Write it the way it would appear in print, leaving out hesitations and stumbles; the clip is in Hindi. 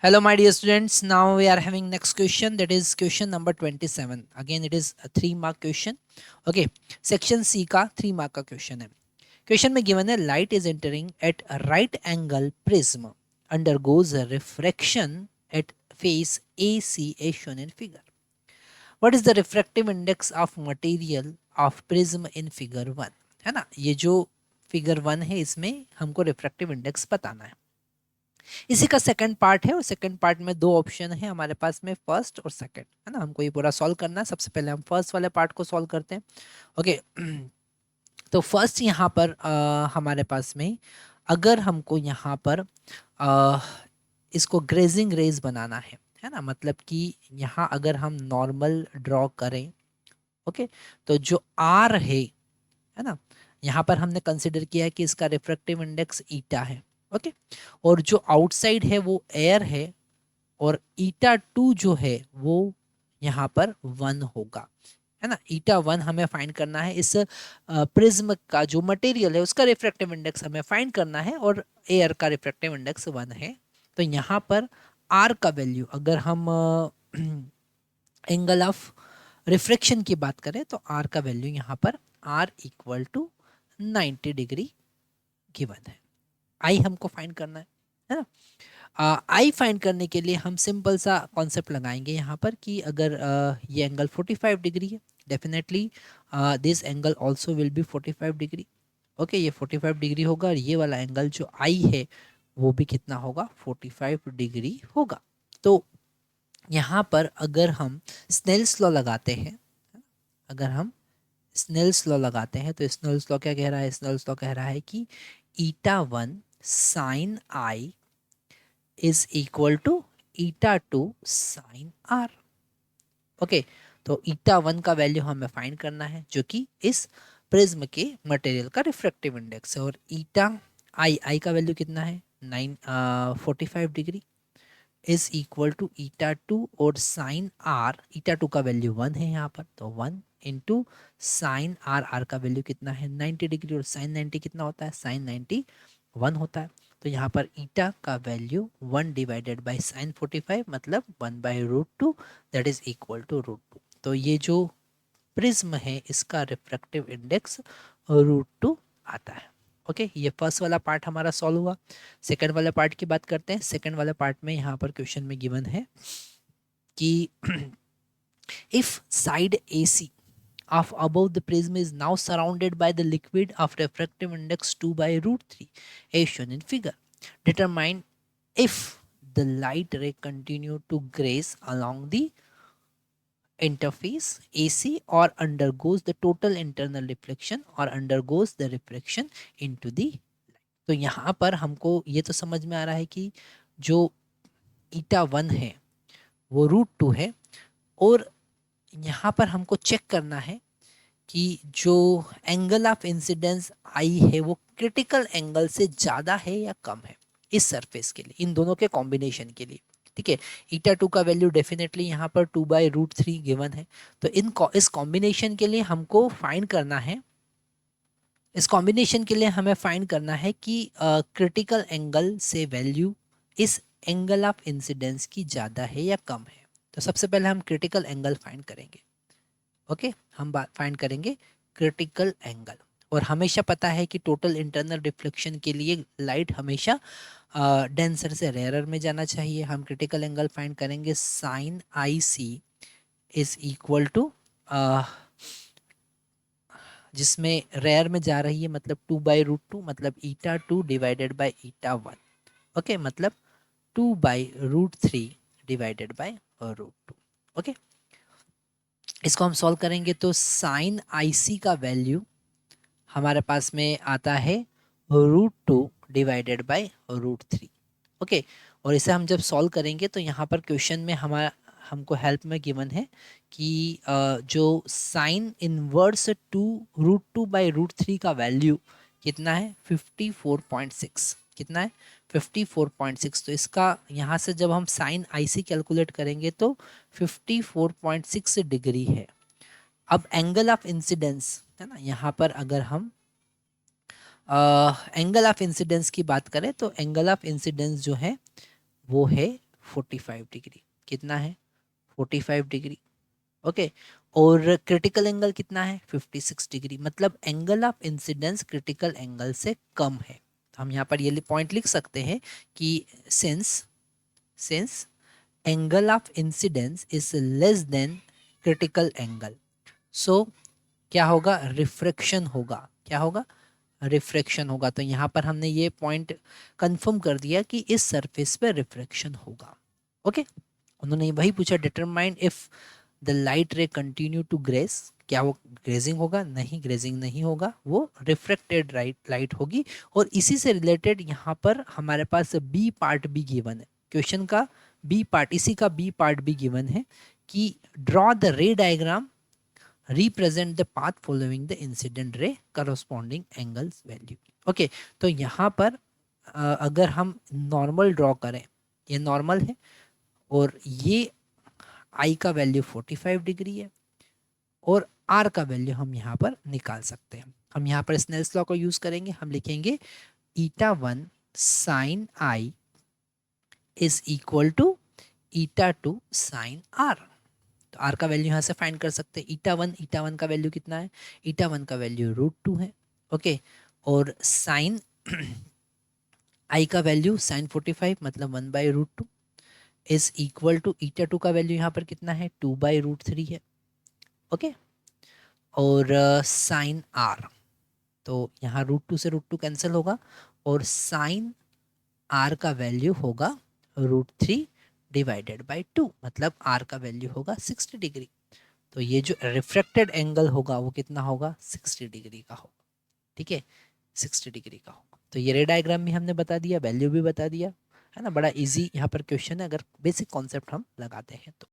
Hello, my dear students. Now we are having next question. That is question number 27. Again, it is a 3 mark question. Okay, section C का 3 mark का question है. Question में given है light is entering at a right angle prism undergoes a refraction at face AC as shown in figure. What is the refractive index of material of prism in figure 1? है ना, ये जो figure 1 है इसमें हमको refractive index बताना है. इसी का सेकंड पार्ट है और सेकंड पार्ट में 2 ऑप्शन है हमारे पास में, फर्स्ट और सेकंड, है ना. हमको ये पूरा सॉल्व करना है. सबसे पहले हम फर्स्ट वाले पार्ट को सॉल्व करते हैं. ओके. तो फर्स्ट यहाँ पर हमारे पास में अगर हमको यहाँ पर अ, इसको ग्रेजिंग रेज बनाना है ना, मतलब कि यहाँ अगर हम नॉर्मल ड्रॉ करें, ओके, तो जो आर है ना, यहाँ पर हमने कंसिडर किया है कि इसका रिफ्रैक्टिव इंडेक्स ईटा है. ओके. और जो आउटसाइड है वो एयर है और ईटा 2 जो है वो यहाँ पर 1 होगा, है ना. ईटा 1 हमें फाइंड करना है. इस प्रिज्म का जो मटेरियल है उसका रिफ्रैक्टिव इंडेक्स हमें फाइंड करना है और एयर का रिफ्रैक्टिव इंडेक्स 1 है. तो यहाँ पर आर का वैल्यू अगर हम एंगल ऑफ रिफ्रैक्शन की बात करें तो आर का वैल्यू यहाँ पर r equal to 90 degree given है. आई हमको फाइंड करना है ना. आई फाइंड करने के लिए हम सिंपल सा कॉन्सेप्ट लगाएंगे यहाँ पर कि अगर ये एंगल 45 डिग्री है, definitely this angle also will be 45 degree. Okay, ये 45 डिग्री होगा और ये वाला एंगल जो आई है वो भी कितना होगा, 45 डिग्री होगा. तो यहाँ पर अगर हम स्नेल्स लॉ लगाते हैं, अगर हम स्नेल्स लॉ लगाते हैं तो स्नेल्स लॉ क्या कह रहा है, स्नेल्स लॉ कह रहा है कि eta 1 sine i is equal to eta 2 sine r. Okay, तो ईटा 1 का वैल्यू हमें फाइंड करना है जो कि इस प्रिज्म के मटेरियल का रिफ्रैक्टिव इंडेक्स है. और ईटा आई का वैल्यू कितना है, 45 degree is equal to eta 2 और साइन आर, ईटा 2 का वैल्यू 1 है यहाँ पर, तो 1 इंटू साइन आर, आर का वैल्यू कितना है 90 डिग्री और साइन 90 कितना होता है, साइन 90 1 होता है. तो यहाँ पर ईटा का वैल्यू 1 डिवाइडेड बाई साइन 45 मतलब 1 by root 2 that is equal to root 2. तो ये जो प्रिज्म है इसका रिफ्रैक्टिव इंडेक्स रूट 2 आता है. ओके, ये फर्स्ट वाला पार्ट हमारा सॉल्व हुआ. सेकंड वाला पार्ट की बात करते हैं. सेकंड वाला पार्ट में यहाँ पर क्वेश्चन में गिवन है कि if side AC of above the prism is now surrounded by the liquid of refractive index 2 by root 3 as shown in figure. Determine if the light ray continue to graze along the interface AC or undergoes the total internal reflection or undergoes the refraction into the light. तो यहाँ पर हमको ये तो समझ में आ रहा है कि जो ईटा 1 है वो रूट 2 है और यहाँ पर हमको चेक करना है कि जो एंगल ऑफ इंसिडेंस आई है वो क्रिटिकल एंगल से ज़्यादा है या कम है इस सरफेस के लिए, इन दोनों के कॉम्बिनेशन के लिए. ठीक है, ईटा 2 का वैल्यू डेफिनेटली यहाँ पर 2 बाई रूट 3 गिवन है. तो इस कॉम्बिनेशन के लिए हमको फाइंड करना है, इस कॉम्बिनेशन के लिए हमें फाइंड करना है कि क्रिटिकल एंगल से वैल्यू इस एंगल ऑफ इंसिडेंस की ज़्यादा है या कम है. तो सबसे पहले हम क्रिटिकल एंगल फाइंड करेंगे. ओके, हम बात फाइंड करेंगे क्रिटिकल एंगल. और हमेशा पता है कि टोटल इंटरनल रिफ्लेक्शन के लिए लाइट हमेशा डेंसर से रेयरर में जाना चाहिए. हम क्रिटिकल एंगल फाइंड करेंगे sine i c is equal to, जिसमें रेयर में जा रही है मतलब 2 बाई रूट 2 मतलब eta 2 divided by eta 1. Okay, मतलब 2 by root 3 divided by root 2. Okay, इसको हम सॉल्व करेंगे तो साइन आई सी का वैल्यू हमारे पास में आता है root 2 divided by root 3. Okay, और इसे हम जब सॉल्व करेंगे तो यहाँ पर क्वेश्चन में हमको हेल्प में गिवन है कि जो sine inverse 2 root 2 by root 3 का वैल्यू कितना है 54.6. कितना है 54.6. तो इसका यहाँ से जब हम साइन आईसी कैलकुलेट करेंगे तो 54.6 डिग्री है. अब एंगल ऑफ इंसिडेंस है ना, यहाँ पर अगर हम एंगल ऑफ इंसिडेंस की बात करें तो एंगल ऑफ इंसिडेंस जो है वो है 45 डिग्री। कितना है? 45 डिग्री। ओके, और क्रिटिकल एंगल कितना है? 56 डिग्री। मतलब angle of incidence critical angle से कम है। हम यहाँ पर ये पॉइंट लिख सकते हैं कि since angle of incidence is less than critical angle, so क्या होगा? रिफ्रैक्शन होगा। क्या होगा? रिफ्रैक्शन होगा। तो यहाँ पर हमने ये पॉइंट कंफर्म कर दिया कि इस सरफेस पे रिफ्रैक्शन होगा। ओके, उन्होंने वही पूछा, determine if the light ray continue to graze, क्या वो ग्रेजिंग होगा? नहीं, ग्रेजिंग नहीं होगा, वो रिफ्रेक्टेड लाइट होगी। और इसी से रिलेटेड यहाँ पर हमारे पास बी पार्ट भी गिवन है, क्वेश्चन का बी पार्ट, इसी का बी पार्ट भी गिवन है कि ड्रॉ द रे diagram represent the path following the incident ray corresponding angles value. Okay, तो यहाँ पर अगर हम नॉर्मल ड्रॉ करें, ये नॉर्मल है और ये आई का वैल्यू 45 डिग्री है और आर का वैल्यू हम यहाँ पर निकाल सकते हैं। हम यहाँ पर स्नेल्स लॉ को यूज करेंगे। हम लिखेंगे eta 1 sine i is equal to eta 2 sine r. तो आर का वैल्यू यहाँ से फाइंड कर सकते हैं। ईटा वन का वैल्यू कितना है? ईटा 1 का वैल्यू √2 है। ओके, और साइन आई का वैल्यू साइन 45 मतलब 1/√2 इज इक्वल टू ईटा 2 का वैल्यू यहाँ पर कितना है? 2/√3 है। ओके, और साइन आर, तो यहाँ √2 से √2 कैंसिल होगा और साइन आर का वैल्यू होगा √3 डिवाइडेड बाई 2, मतलब आर का वैल्यू होगा 60 डिग्री। तो ये जो रिफ्रैक्टेड एंगल होगा वो कितना होगा? 60 डिग्री का होगा। ठीक है, 60 डिग्री का होगा। तो ये रे डायग्राम भी हमने बता दिया, वैल्यू भी बता दिया, है ना। बड़ा इजी यहाँ पर क्वेश्चन है अगर बेसिक कॉन्सेप्ट हम लगाते हैं तो।